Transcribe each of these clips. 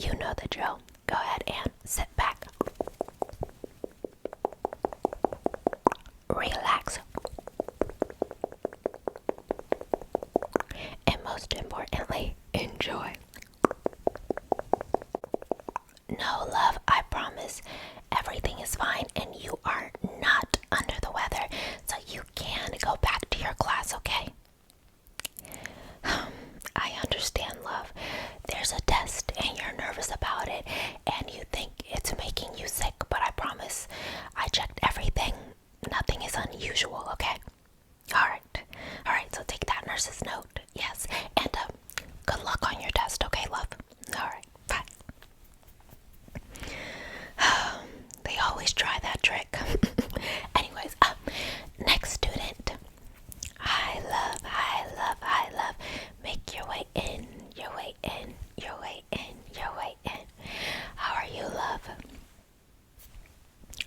you know the drill. Go ahead and sit back, relax, and most importantly, enjoy. No, love, I promise everything is fine and you are not under the weather, so you can go back to your class, okay? I understand, love. There's a test and you're nervous about it and you think it's making you sick, but I promise I checked everything. Nothing is unusual, okay? Alright, so take that nurse's note. Yes, and good luck on your test, okay, love? Alright, bye. They always try that trick. Anyways, next student. Hi, love. Make your way in, your way in, your way in, your way in. How are you, love?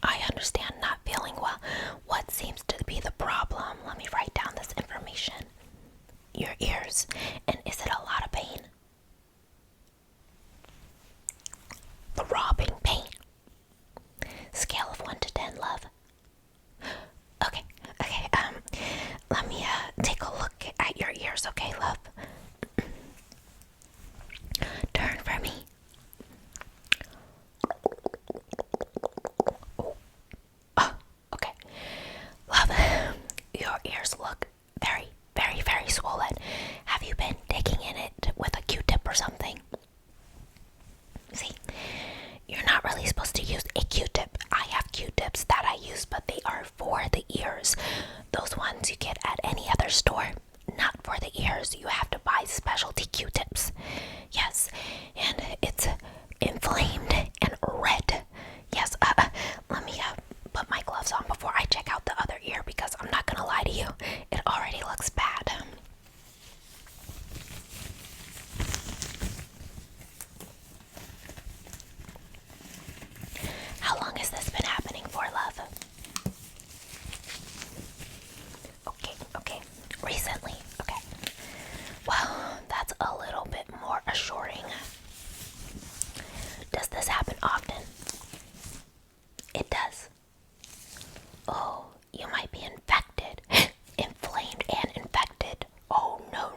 I understand not feeling well. What seems to be the problem? Let me write down this information. Your ears. And is it a lot of pain? Throbbing pain. Scale of 1 to 10, love. Okay, let me take a look at your ears, okay, love? Turn for me. Okay. Love, your ears look very, very, very swollen. Have you been digging in it with a Q-tip or something? See, you're not really supposed to use a Q-tip. I have Q-tips that I use, but they are for the ears. Those ones you get at any other store. Not for the ears. You have to buy specialty Q-tips. Yes, and it's inflamed and red. Yes, let me put my gloves on before I check out the other ear because I'm not gonna lie to you. It already looks bad. How long has this been happening for, love? Okay. Recently. Okay. Well, that's a little bit more assuring. Does this happen often? It does. Oh, you might be infected. Inflamed and infected. Oh, no.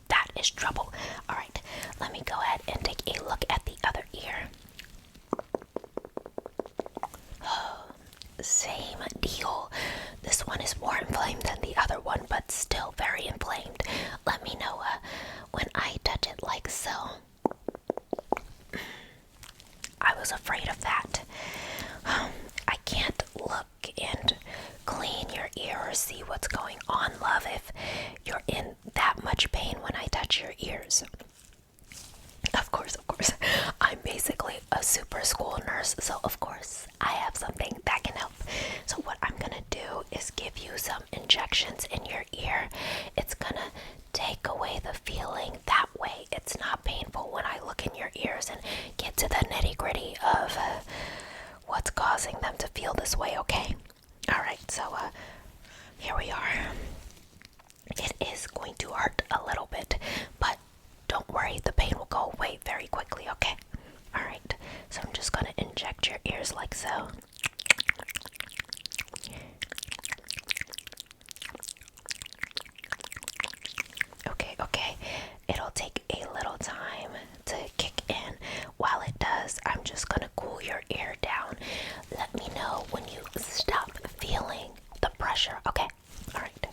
That is trouble. Alright, let me go ahead and take a look at the other ear. Same deal. This one is more inflamed than the other one, but still very inflamed. Let me know when I touch it like so. I was afraid of that. I can't look and clean your ear or see what's going on, love, if you're in that much pain when I touch your ears. Of course. I'm basically a super school nurse, so of course I have something that can help. So what I'm gonna do is give you some injections in your ear. It's gonna take away the feeling. That way it's not painful when I look in your ears and get to the nitty-gritty of what's causing them to feel this way, okay? Alright, so here we are. It is going to hurt a little bit, but don't worry, the pain will go away very quickly, okay? Alright, so I'm just gonna inject your ears like so. Okay. It'll take a little time to kick in. While it does, I'm just gonna cool your ear down. Let me know when you stop feeling the pressure, okay? Alright.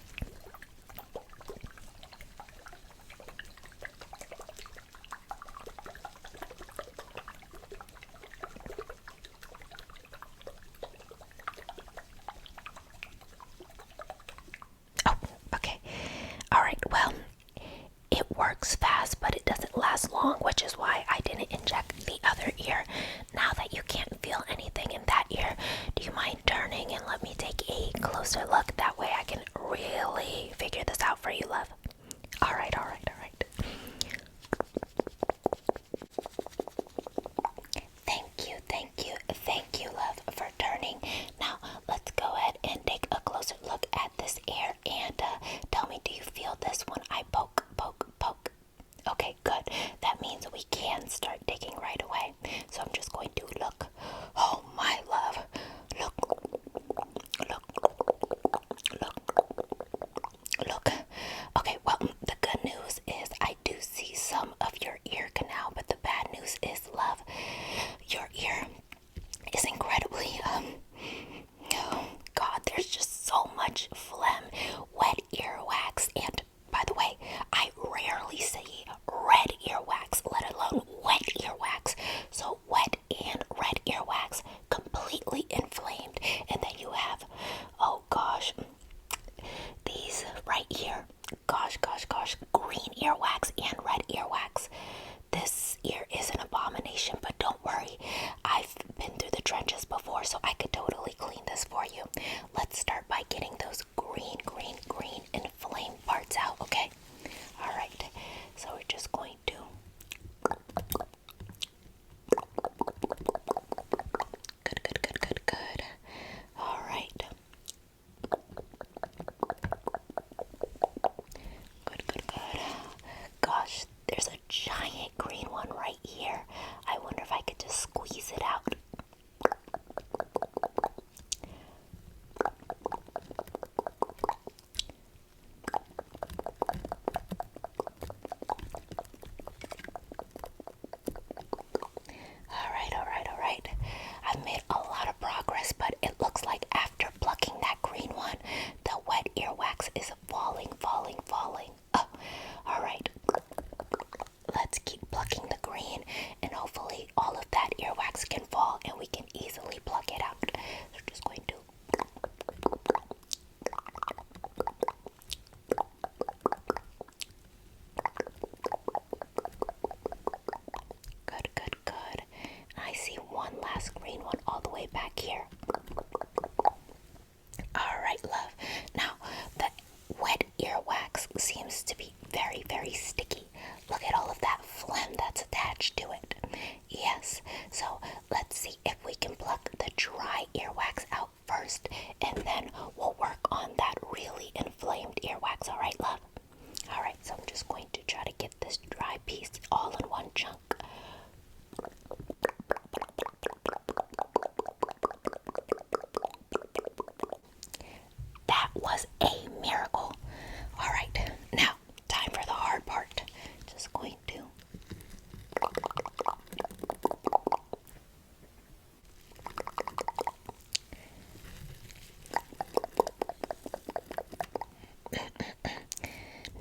it out. Alright. I've made a lot of progress, but it looks like after plucking that green one, the wet earwax is falling. Oh, alright. Let's keep plucking the green, and hopefully all of that earwax can fall and we can easily pluck it out. So we're just going to good. I see one last green one all the way back here. Alright, love. Now, the wet earwax seems to be very sticky. Look at all of that phlegm that's attached to it. Yes, so let's see if we can pluck the dry earwax out first, and then we'll work on that really inflamed earwax. Alright, love? Alright, so I'm just going to try to get this dry piece all in one chunk. That was a miracle. Alright, now time for the hard part. Just going to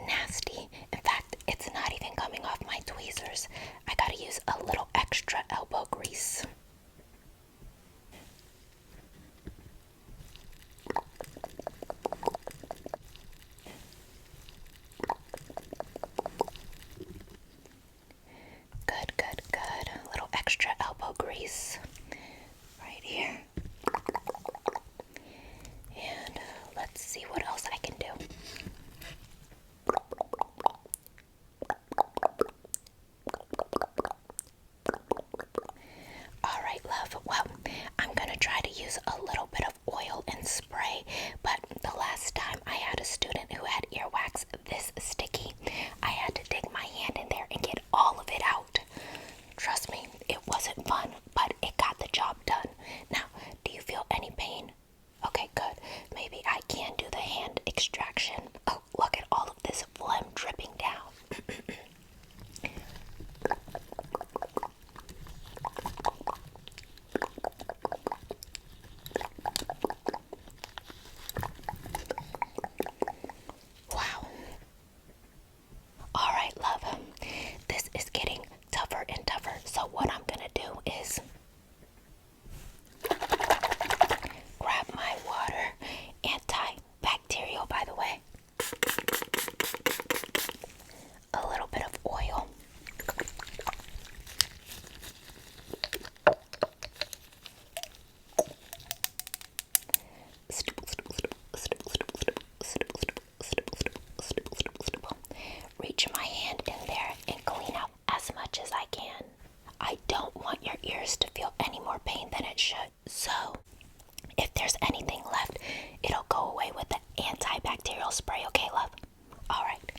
nasty. In fact, it's not even coming off my tweezers. I gotta use a little extra elbow grease. Good. A little extra elbow grease right here. And let's see what else I can do. Alright, love. Well, I'm gonna try to use a little bit of oil and spray, but the last time I had a student who had earwax this sticky, I had to dig my hand in there and get all of it out. Trust me, it wasn't fun, but it got the job done. Now, do you feel any pain? Okay, good. Maybe I can do the hand extraction. Oh, look at all of this phlegm dripping down. Wow. Alright, love. This is getting tougher and tougher. So what I'm gonna do is grab my water, antibacterial by the way, a little bit of oil, reach my hand in there and clean out as much as I can. I don't want your ears to feel any more pain than it should. So, if there's anything left, it'll go away with the antibacterial spray, okay, love? Alright.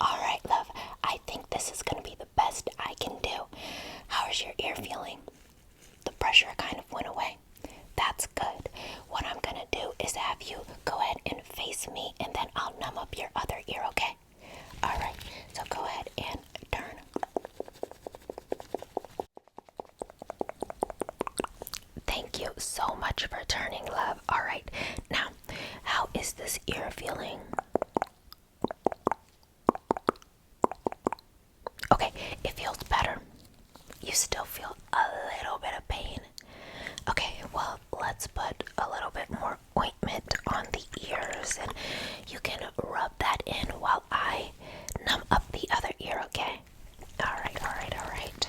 Alright, love. I think this is going to be the best I can do. How's your ear feeling? The pressure kind of went away. That's good. What I'm gonna do is have you go ahead and face me, and then I'll numb up your other ear, okay? Alright, so go ahead and turn. Thank you so much for turning, love. Alright, now, how is this ear feeling? Okay, it feels better. You still feel a little bit of pain. Okay, well, let's put a little bit more ointment on the ears, and you can rub that in while I numb up the other ear, okay? Alright.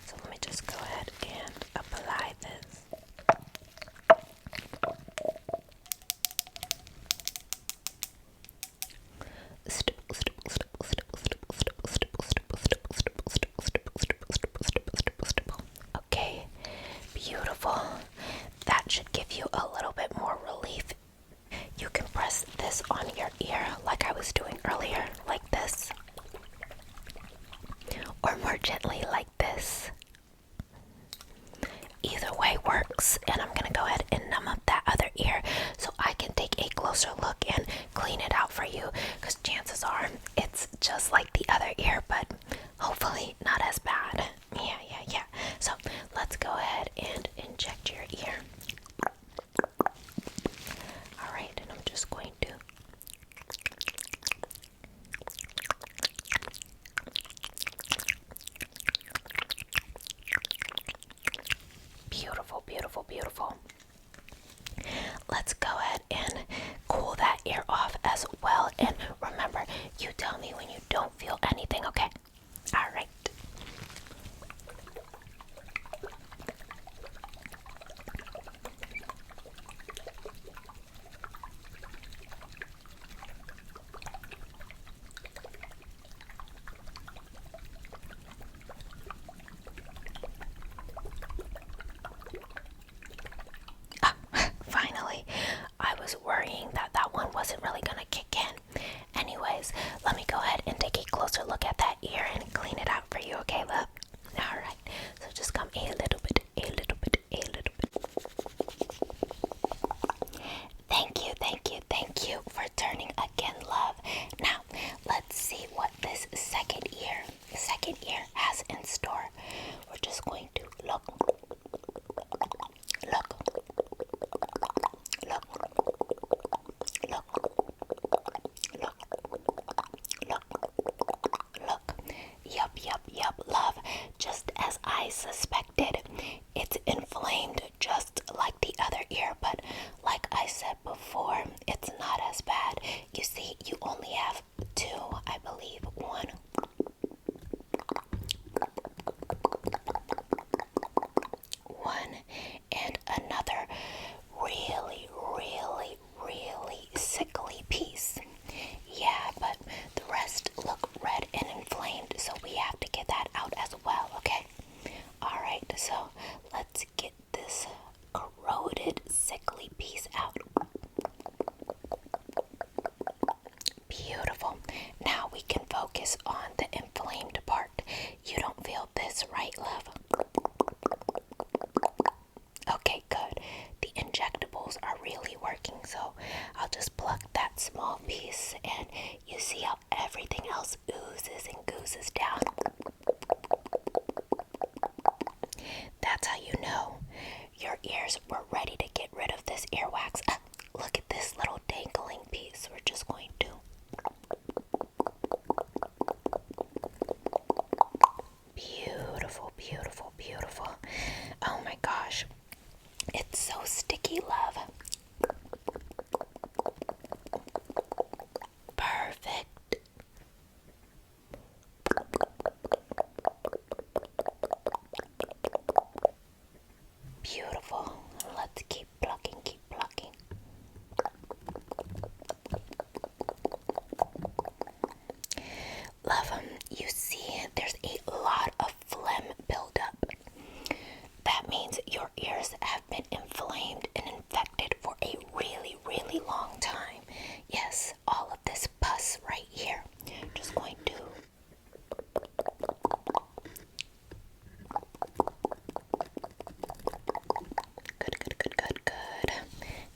So let me just go ahead and apply this. You tell me when you don't feel anything, okay? Alright. Finally, I was worrying that that one wasn't really gonna kick in. Anyways, let me go ahead and take a closer look at that ear and clean it out for you, okay, love? Alright, so just come a little bit, a little bit, a little bit. Thank you, thank you, thank you for turning again, love. Now, let's see what this second ear has in store. We're just going to look. Yup, love. Just as I suspected, it's inflamed just like the other ear, but like I said before, it's not as bad. You see, you only have two, I believe. One and another really sickly piece. Yeah, but the rest look red and inflamed, so we have to get that out as well, okay? Alright, so let's get this corroded, sickly piece out. Beautiful. Now we can focus on the inflamed part. You don't feel this, right, love? Okay, good. The injectables are really working, so I'll just pluck that small piece, and you see how everything else oozes and goozes down. That's how you know your ears were ready to get rid of this earwax. Look at this little dangling piece. We're just going to beautiful. Oh my gosh. It's so sticky, love. Perfect. Beautiful. Let's keep plucking. Love, you see there's a lot of phlegm buildup. That means your ears have been inflamed and infected for a really long time. Yes, all of this pus right here. Just going to Good.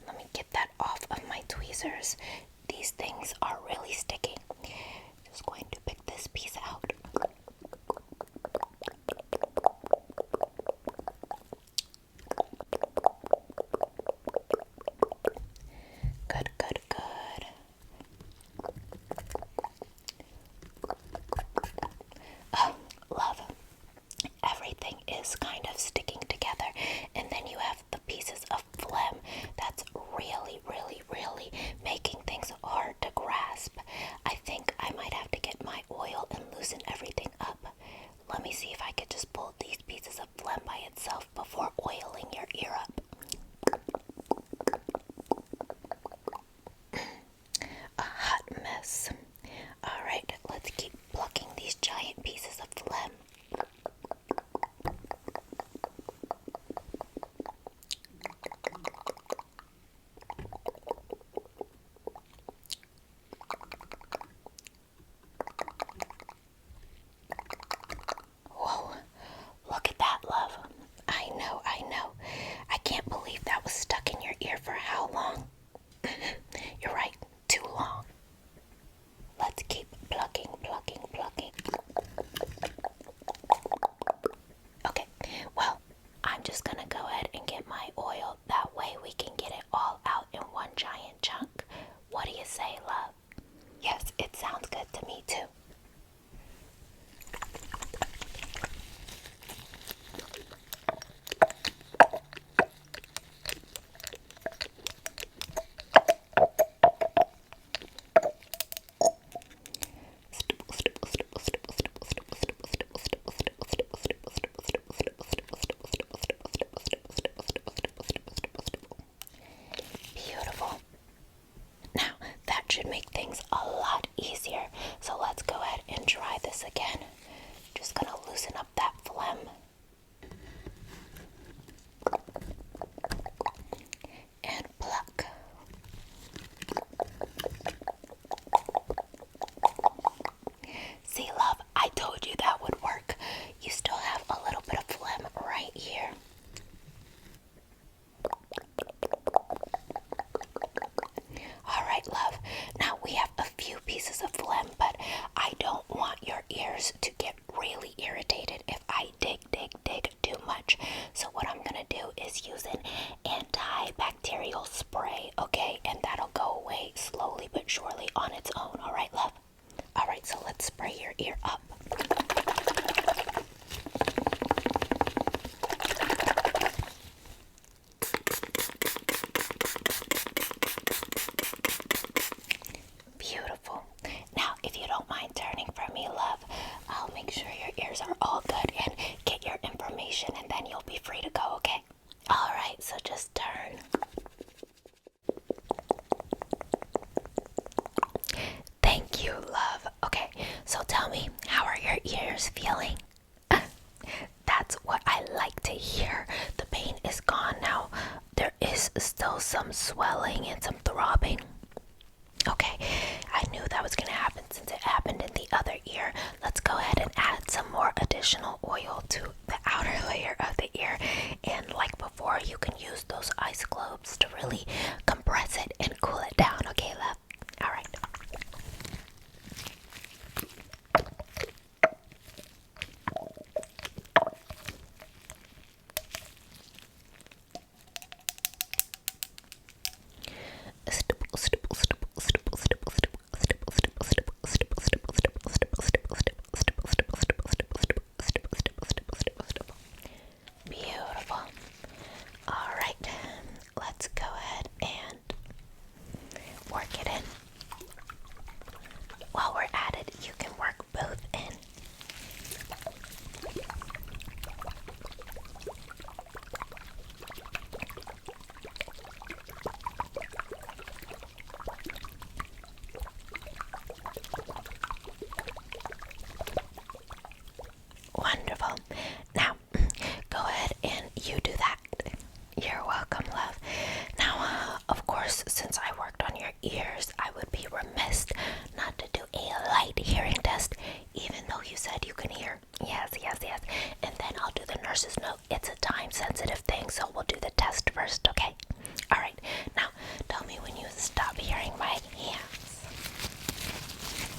Let me get that off of my tweezers. These things are really sticky. Just going to pick this piece out. Good. Love, everything is kind of sticking together, and then you have the pieces of phlegm that's really making things hard to grasp. I think I might have to get my oil and loosen its own. All right, love? All right, so let's spray your ear up. Beautiful. Now, if you don't mind turning for me, love, I'll make sure your ears are all good and get your information, and then you'll be free to go, okay? All right, so just turn. Thank you, love. Okay, so tell me, how are your ears feeling? That's what I like to hear. The pain is gone now. There is still some swelling and some throbbing. Okay, I knew that was going to happen since it happened in the other ear. Let's go ahead and add some more additional oil to the outer layer of the ear. And like before, you can use those ice globes to really compress it and cool it down. Okay, love? All right. Beautiful. All right, let's go ahead and work it in. While we're at it, you can work both in. Wonderful. Now, go ahead and you do that. You're welcome, love. Now, of course, since I worked on your ears, I would be remiss not to do a light hearing test, even though you said you can hear. Yes. And then I'll do the nurse's note. It's a time-sensitive thing, so we'll do the test first, okay? All right. Now, tell me when you stop hearing my hands.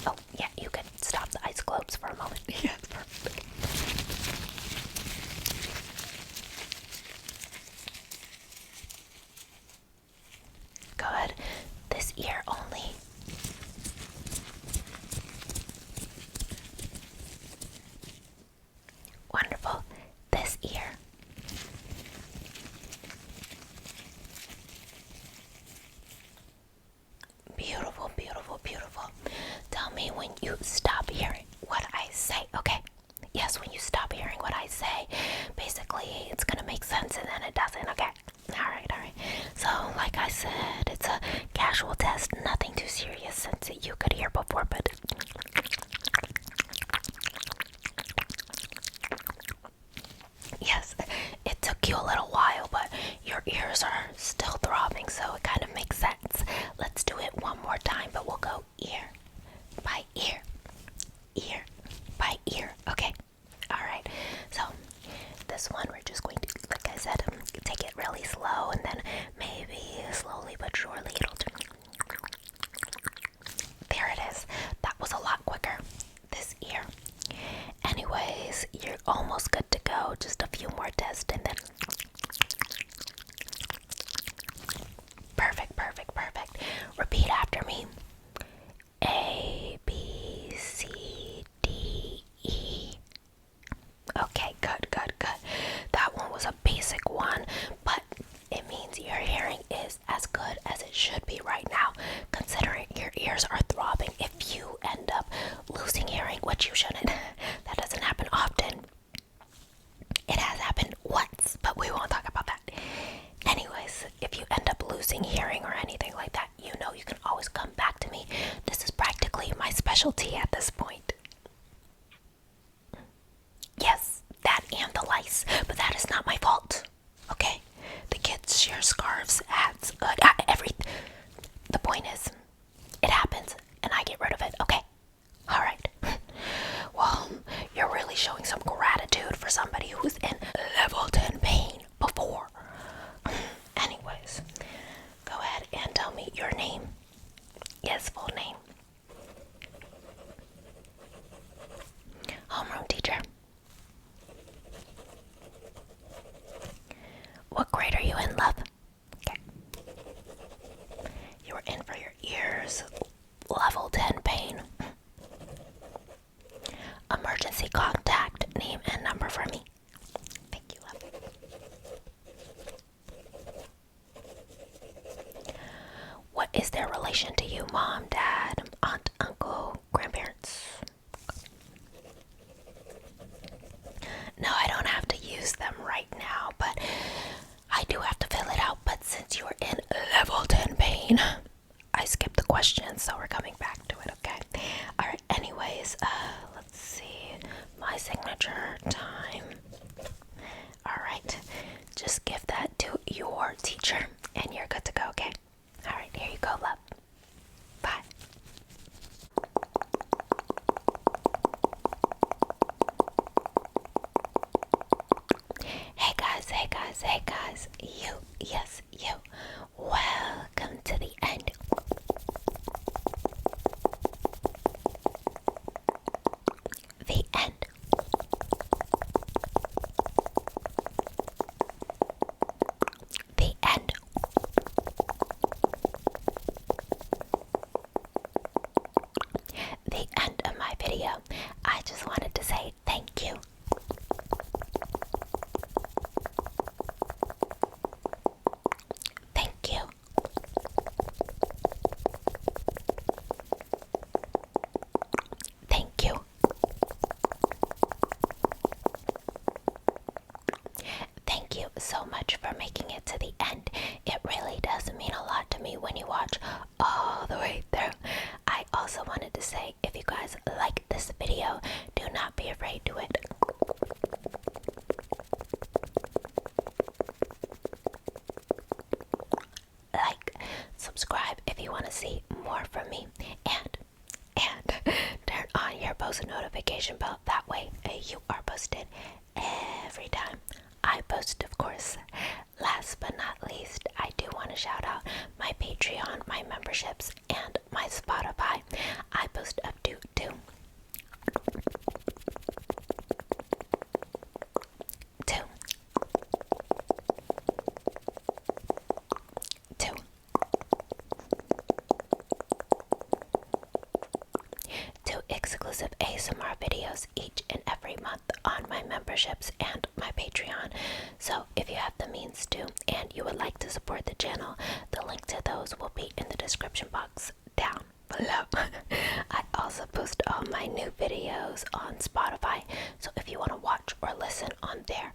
Oh, yeah, you could stop the ice globes for a moment. Yes, perfect. Good. This ear only. Wonderful. This ear. Beautiful, beautiful, beautiful. Tell me when you stop hearing what I say, okay? Yes, when you stop hearing what I say, basically it's gonna make sense and then it doesn't, okay? All right. So, like I said, it's a casual test, nothing too serious since you could hear before, but yes, it took you a little while, but your ears are still throbbing, so it kind of makes sense. Let's do it one more time, but we'll go ear by ear, ear by ear, okay? All right, so this one we're just going to, like I said, take it really slow, and then maybe slowly but surely it'll do. There it is. That was a lot quicker. This ear. Anyways, you're almost good to go. Just a few more tests and then perfect. Repeat after me. A, B, C, D, E. Okay, good. That one was a basic one, but it means your hearing is as good as it should be right now, considering your ears are throbbing. If you end up losing hearing, which you shouldn't, that doesn't happen often. It has happened once, but we won't talk about that. Anyways, if you end up losing hearing or anything like that, you know you can always come back to me. This is practically my specialty at this point. Yes, that and the lice, but that is not my fault. Okay? The kids share scarves, hats, everything. The point is, it happens, and I get rid of it, okay? Alright. Well, you're really showing some gratitude for somebody who's in level 10 pain before. Anyways, go ahead and tell me your name. Yes, full name. Homeroom teacher. What grade are you in, love? Okay. You were in for your ears level 10 pain. Emergency contact, name and number for me. Thank you, love. What is their relation to you? Mom, dad, aunt, uncle, grandparents? No, I don't have to use them right now, but I do have to fill it out. But since you're in level 10 pain, I skipped the question, so we're coming back to it, okay? Alright, anyways, let's see. My signature time. Alright, just give that to your teacher, and you're good to go, okay? Alright, here you go, love. Bye. Hey guys, hey guys, hey guys. You, yes, you. Welcome to the end. The end. The end. The end of my video. I just wanted to say thank you. Thank you. Thank you. Thank you so much for making it to the end. It really does mean a lot to me when you watch all the way through. I also wanted to say, if you guys like this video, do not be afraid to it. Like, subscribe if you want to see more from me, and turn on your post notification bell. That way you are posted every time I post, of course. Last but not least, I do want to shout out my Patreon, my memberships, and my Spotify. I post up to two exclusive ASMR videos each and every month on my memberships and my Patreon. So if you have the means to and you would like to support the channel, the link to those will be in the description box down below. I also post all my new videos on Spotify, so if you want to watch or listen on there,